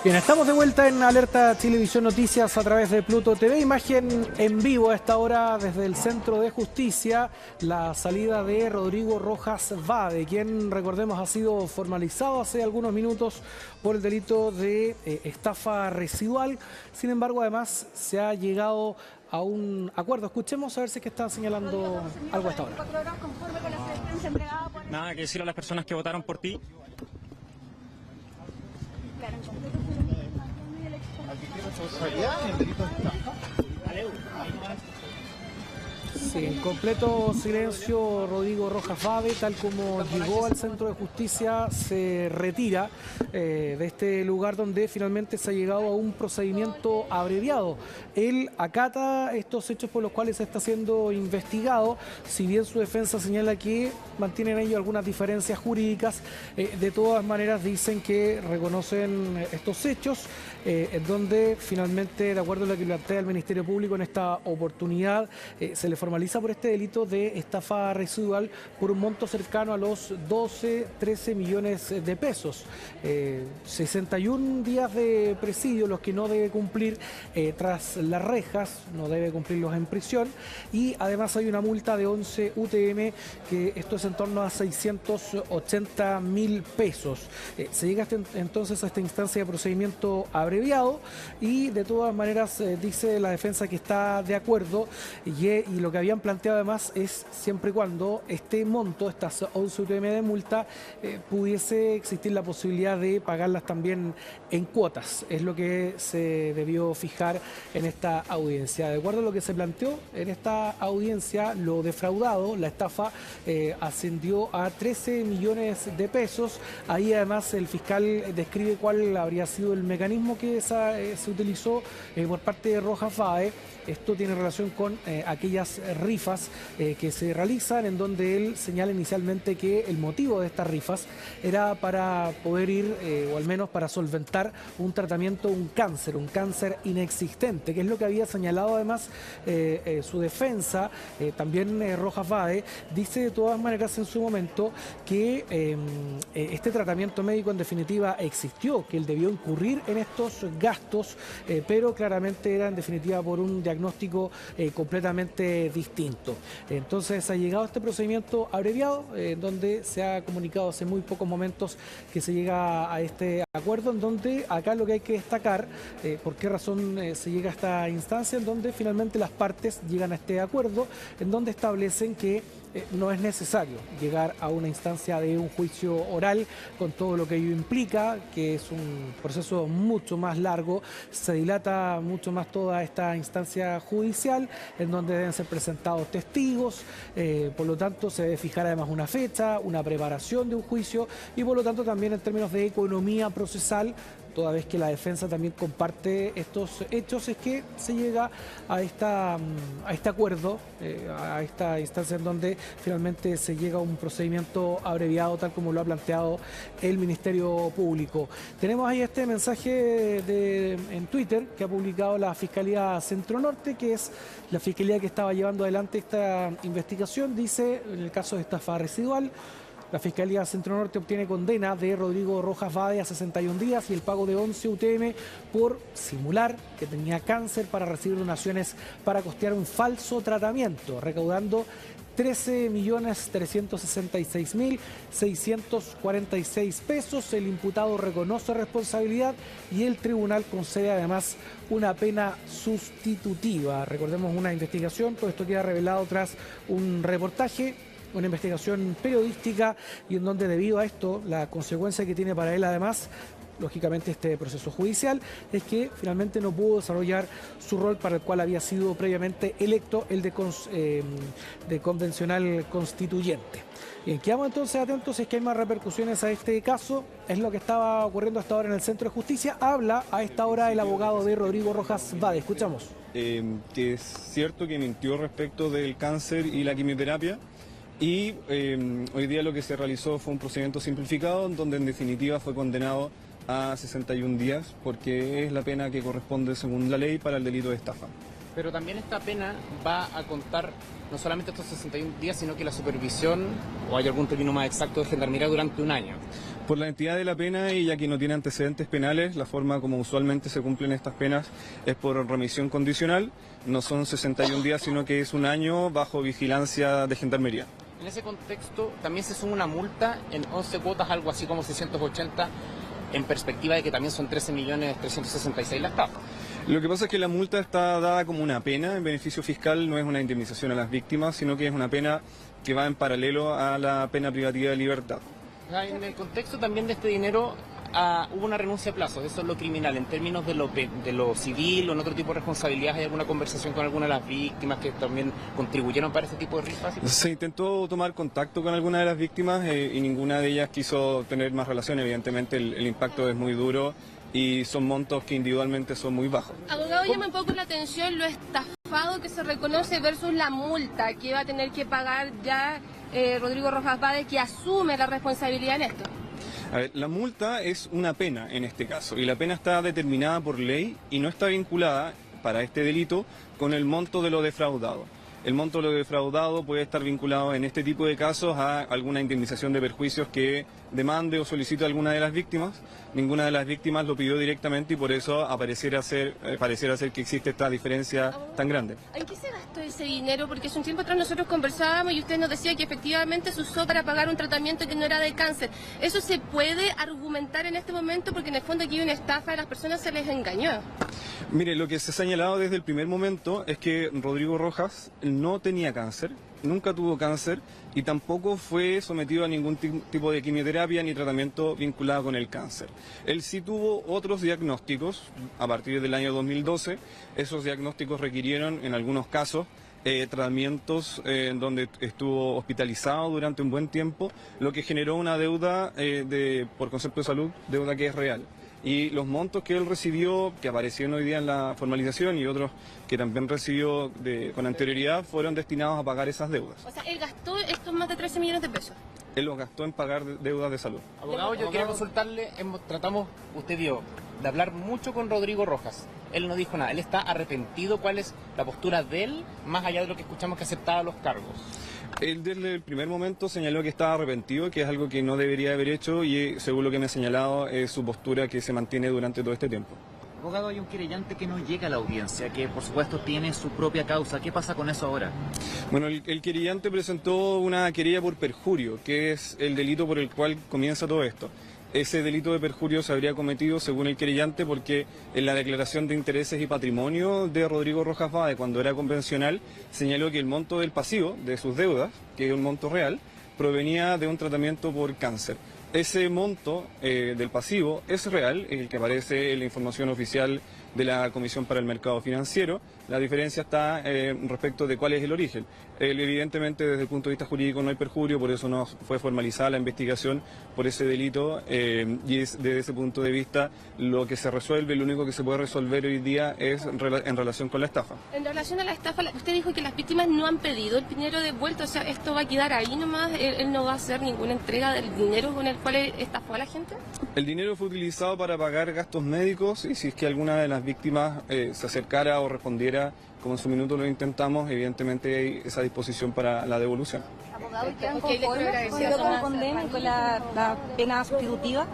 Bien, estamos de vuelta en Alerta Chilevisión Noticias a través de Pluto TV. Imagen en vivo a esta hora desde el Centro de Justicia, la salida de Rodrigo Rojas Vade, quien, recordemos, ha sido formalizado hace algunos minutos por el delito de estafa residual. Sin embargo, además, se ha llegado a un acuerdo. Escuchemos a ver si es que está señalando algo a esta hora. Nada que decir a las personas que votaron por ti. Sí, en completo silencio, Rodrigo Rojas Vade, tal como llegó al Centro de Justicia, se retira de este lugar donde finalmente se ha llegado a un procedimiento abreviado. Él acata estos hechos por los cuales se está siendo investigado, si bien su defensa señala que mantienen ellos algunas diferencias jurídicas, de todas maneras dicen que reconocen estos hechos, en donde finalmente, de acuerdo a lo que plantea el Ministerio Público en esta oportunidad, se le formaliza por este delito de estafa residual por un monto cercano a los 13 millones de pesos. 61 días de presidio los que no debe cumplir tras las rejas, no debe cumplirlos en prisión, y además hay una multa de 11 UTM, que esto es en torno a 680.000 pesos. Se llega entonces a esta instancia de procedimiento abreviado y de todas maneras dice la defensa que está de acuerdo y lo que habían planteado además es siempre y cuando este monto, estas 11 UTM de multa, pudiese existir la posibilidad de pagarlas también en cuotas. Es lo que se debió fijar en esta audiencia. De acuerdo a lo que se planteó en esta audiencia, lo defraudado, la estafa, ascendió a 13 millones de pesos. Ahí además el fiscal describe cuál habría sido el mecanismo que se utilizó por parte de Rojas Vade. Esto tiene relación con aquellas rifas que se realizan, en donde él señala inicialmente que el motivo de estas rifas era para poder ir, o al menos para solventar un tratamiento, un cáncer inexistente, que es lo que había señalado además su defensa. También Rojas Vade dice de todas maneras en su momento que este tratamiento médico en definitiva existió, que él debió incurrir en estos gastos, pero claramente era en definitiva por un diagnóstico completamente distinto. Entonces ha llegado este procedimiento abreviado, donde se ha comunicado hace muy pocos momentos que se llega a este acuerdo, en donde acá lo que hay que destacar, por qué razón se llega a esta instancia, en donde finalmente las partes llegan a este acuerdo, en donde establecen que no es necesario llegar a una instancia de un juicio oral con todo lo que ello implica, que es un proceso mucho más largo, se dilata mucho más toda esta instancia judicial, en donde deben ser presentados testigos, por lo tanto se debe fijar además una fecha, una preparación de un juicio y por lo tanto también en términos de economía procesal, toda vez que la defensa también comparte estos hechos, es que se llega a este acuerdo, a esta instancia en donde finalmente se llega a un procedimiento abreviado, tal como lo ha planteado el Ministerio Público. Tenemos ahí este mensaje en Twitter que ha publicado la Fiscalía Centro Norte, que es la fiscalía que estaba llevando adelante esta investigación. Dice, en el caso de estafa residual, la Fiscalía Centro Norte obtiene condena de Rodrigo Rojas Vade a 61 días y el pago de 11 UTM por simular que tenía cáncer para recibir donaciones para costear un falso tratamiento, recaudando 13.366.646 pesos. El imputado reconoce responsabilidad y el tribunal concede además una pena sustitutiva. Recordemos una investigación, todo esto queda revelado tras un reportaje, una investigación periodística, y en donde debido a esto la consecuencia que tiene para él además, lógicamente este proceso judicial, es que finalmente no pudo desarrollar su rol para el cual había sido previamente electo, el de convencional constituyente. Bien, quedamos entonces atentos, es que hay más repercusiones a este caso. Es lo que estaba ocurriendo hasta ahora en el Centro de Justicia. Habla a esta hora el abogado de Rodrigo Rojas Vade. Escuchamos. Que es cierto que mintió respecto del cáncer y la quimioterapia. Y hoy día lo que se realizó fue un procedimiento simplificado, donde en definitiva fue condenado a 61 días, porque es la pena que corresponde según la ley para el delito de estafa. Pero también esta pena va a contar no solamente estos 61 días, sino que la supervisión, o hay algún término más exacto, de gendarmería durante un año. Por la entidad de la pena y ya que no tiene antecedentes penales, la forma como usualmente se cumplen estas penas es por remisión condicional. No son 61 días, sino que es un año bajo vigilancia de gendarmería. En ese contexto también se suma una multa en 11 cuotas, algo así como 680, en perspectiva de que también son 13.366.000 la estafa. Lo que pasa es que la multa está dada como una pena en beneficio fiscal, no es una indemnización a las víctimas, sino que es una pena que va en paralelo a la pena privativa de libertad. En el contexto también de este dinero hubo una renuncia a plazo, eso es lo criminal. En términos de lo civil o en otro tipo de responsabilidades, ¿hay alguna conversación con alguna de las víctimas que también contribuyeron para este tipo de rifas? Se intentó tomar contacto con alguna de las víctimas y ninguna de ellas quiso tener más relación. Evidentemente el impacto es muy duro y son montos que individualmente son muy bajos. Abogado, llama un poco la atención lo estafado que se reconoce versus la multa que va a tener que pagar ya Rodrigo Rojas Vade, que asume la responsabilidad en esto. A ver, la multa es una pena en este caso y la pena está determinada por ley y no está vinculada para este delito con el monto de lo defraudado. El monto de lo defraudado puede estar vinculado en este tipo de casos a alguna indemnización de perjuicios que demande o solicite alguna de las víctimas. Ninguna de las víctimas lo pidió directamente y por eso pareciera ser que existe esta diferencia tan grande. ¿En qué se gastó ese dinero? Porque hace un tiempo atrás nosotros conversábamos y usted nos decía que efectivamente se usó para pagar un tratamiento que no era de cáncer. ¿Eso se puede argumentar en este momento? Porque en el fondo aquí hay una estafa, a las personas se les engañó. Mire, lo que se ha señalado desde el primer momento es que Rodrigo Rojas no tenía cáncer, nunca tuvo cáncer y tampoco fue sometido a ningún tipo de quimioterapia ni tratamiento vinculado con el cáncer. Él sí tuvo otros diagnósticos a partir del año 2012. Esos diagnósticos requirieron, en algunos casos, tratamientos donde estuvo hospitalizado durante un buen tiempo, lo que generó una deuda por concepto de salud, deuda que es real. Y los montos que él recibió, que aparecieron hoy día en la formalización y otros que también recibió con anterioridad, fueron destinados a pagar esas deudas. O sea, él gastó estos más de 13 millones de pesos. Él los gastó en pagar deudas de salud. Abogado, yo quiero consultarle, usted vio, de hablar mucho con Rodrigo Rojas. Él no dijo nada, él está arrepentido. ¿Cuál es la postura de él, más allá de lo que escuchamos que aceptaba los cargos? Él desde el primer momento señaló que estaba arrepentido, que es algo que no debería haber hecho y según lo que me ha señalado es su postura que se mantiene durante todo este tiempo. Abogado, hay un querellante que no llega a la audiencia, que por supuesto tiene su propia causa. ¿Qué pasa con eso ahora? Bueno, el querellante presentó una querella por perjurio, que es el delito por el cual comienza todo esto. Ese delito de perjurio se habría cometido, según el querellante, porque en la declaración de intereses y patrimonio de Rodrigo Rojas Vade, cuando era convencional, señaló que el monto del pasivo, de sus deudas, que es un monto real, provenía de un tratamiento por cáncer. Ese monto del pasivo es real, el que aparece en la información oficial de la Comisión para el Mercado Financiero. La diferencia está respecto de cuál es el origen. Evidentemente, desde el punto de vista jurídico no hay perjurio, por eso no fue formalizada la investigación por ese delito y es desde ese punto de vista lo que se resuelve, lo único que se puede resolver hoy día es en relación con la estafa. En relación a la estafa, usted dijo que las víctimas no han pedido el dinero devuelto, o sea, esto va a quedar ahí nomás, él no va a hacer ninguna entrega del dinero con el cual estafó a la gente. El dinero fue utilizado para pagar gastos médicos y si es que alguna de las víctimas se acercara o respondiera como en su minuto lo intentamos, evidentemente hay esa disposición para la devolución. ¿Abogados quedan conformes con lo que condenen con la pena sustitutiva?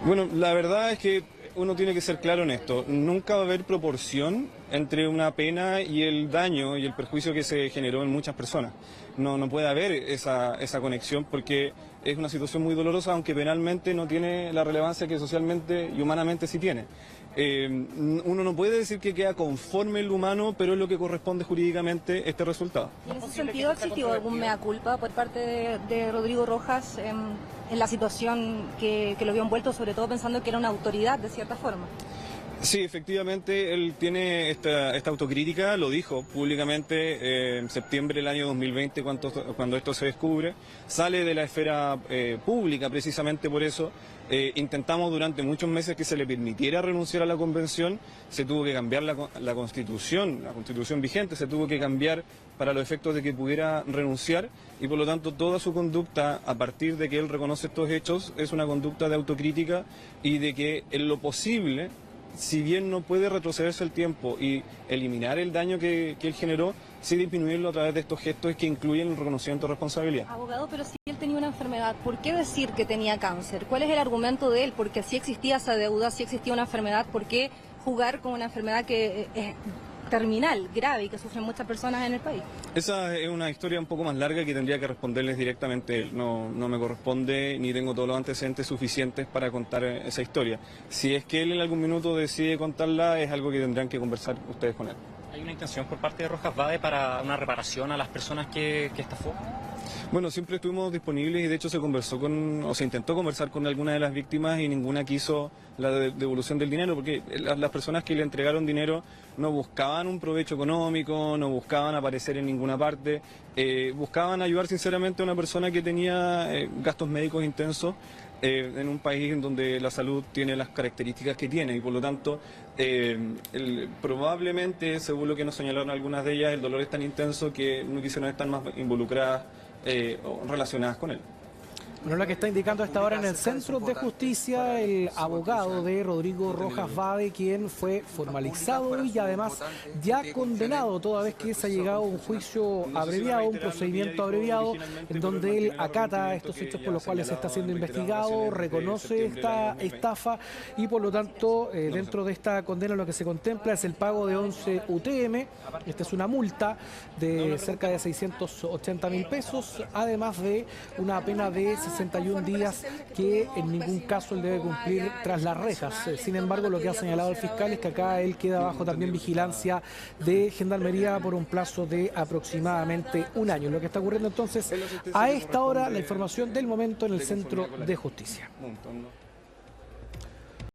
Bueno, la verdad es que uno tiene que ser claro en esto. Nunca va a haber proporción entre una pena y el daño y el perjuicio que se generó en muchas personas. No puede haber esa conexión porque es una situación muy dolorosa, aunque penalmente no tiene la relevancia que socialmente y humanamente sí tiene. Uno no puede decir que queda conforme el humano, pero es lo que corresponde jurídicamente este resultado. ¿Y en ese sentido existió algún mea culpa por parte de Rodrigo Rojas en la situación que lo vio envuelto, sobre todo pensando que era una autoridad de cierta forma? Sí, efectivamente, él tiene esta autocrítica, lo dijo públicamente en septiembre del año 2020 cuando esto se descubre, sale de la esfera pública precisamente por eso. Intentamos durante muchos meses que se le permitiera renunciar a la convención, se tuvo que cambiar la constitución vigente, se tuvo que cambiar para los efectos de que pudiera renunciar y por lo tanto toda su conducta a partir de que él reconoce estos hechos es una conducta de autocrítica y de que en lo posible, si bien no puede retrocederse el tiempo y eliminar el daño que él generó, sí disminuirlo a través de estos gestos que incluyen el reconocimiento de responsabilidad. Abogado, pero si él tenía una una enfermedad, ¿por qué decir que tenía cáncer? ¿Cuál es el argumento de él? Porque si existía esa deuda, si existía una enfermedad, ¿por qué jugar con una enfermedad que es terminal, grave y que sufren muchas personas en el país? Esa es una historia un poco más larga que tendría que responderles directamente él. No me corresponde ni tengo todos los antecedentes suficientes para contar esa historia. Si es que él en algún minuto decide contarla, es algo que tendrán que conversar ustedes con él. ¿Hay una intención por parte de Rojas Vade para una reparación a las personas que estafó? Bueno, siempre estuvimos disponibles y de hecho se intentó conversar con alguna de las víctimas y ninguna quiso la devolución del dinero, porque las personas que le entregaron dinero no buscaban un provecho económico, no buscaban aparecer en ninguna parte, buscaban ayudar sinceramente a una persona que tenía gastos médicos intensos en un país en donde la salud tiene las características que tiene y por lo tanto probablemente, según lo que nos señalaron algunas de ellas, el dolor es tan intenso que no quisieron estar más involucradas o relacionadas con él. Bueno, lo que está indicando a esta hora en el Centro de Justicia el abogado de Rodrigo Rojas Vade, quien fue formalizado y además ya condenado, toda vez que se ha llegado a un juicio abreviado, un procedimiento abreviado, en donde él acata estos hechos por los cuales se está siendo investigado, reconoce esta estafa y por lo tanto dentro de esta condena lo que se contempla es el pago de 11 UTM. Esta es una multa de cerca de 680.000 pesos, además de una pena de 61 días que en ningún caso él debe cumplir tras las rejas. Sin embargo, lo que ha señalado el fiscal es que acá él queda bajo también vigilancia de Gendarmería por un plazo de aproximadamente un año. Lo que está ocurriendo entonces a esta hora, la información del momento en el Centro de Justicia.